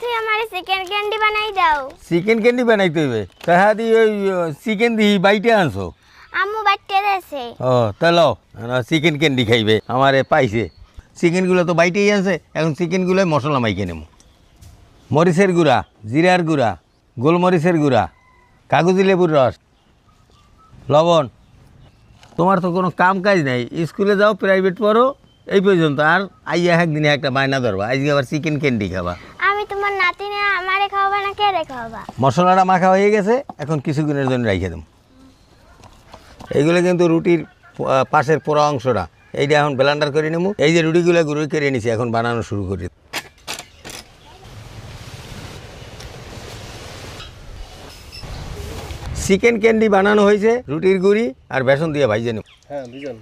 তুই আমারে chicken candy বানাই দাও। চিকেন ক্যান্ডি বানাইতে হইবে তাহা দি ওই চিকেন দি বাইটে আনছো। আম্মু বাটতে দেছে। ও তাহলে চিকেন ক্যান্ডি খাইবে আমারে পাইছে। চিকেনগুলো তো বাইটেই আছে, এখন চিকেনগুলো মশলা মাইকে নেব। মরিচের গুঁড়া, জিরার গুঁড়া, গোলমরিচের গুঁড়া, কাগজি লেবুর রস, লবণ। তোমার তো কোনো কাম কাজ নাই, স্কুলে যাও, প্রাইভেট পড়ো, এই পর্যন্ত। আর আইয়া একদিনে একটা বায়না ধরবা, আজকে আবার চিকেন ক্যান্ডি খাবা। আমি তোমার নাতিনে আমারে খাওয়াবা না কে রে খাওয়াবা? মশলাটা মাখা হয়ে গেছে, এখন কিছুক্ষণের জন্য রেখে দেব। এইগুলো কিন্তু রুটির পাশের পোড়া অংশটা, এইটা এখন ব্লেন্ডার করে নেব। এই যে রুটিগুলো গুঁড়ো করে নিছি, এখন বানানো শুরু করি। চিকেন ক্যান্ডি বানানো হয়েছে রুটির গুঁড়ি আর বেসন দিয়ে ভাইজে নেব। হ্যাঁ, দুজন।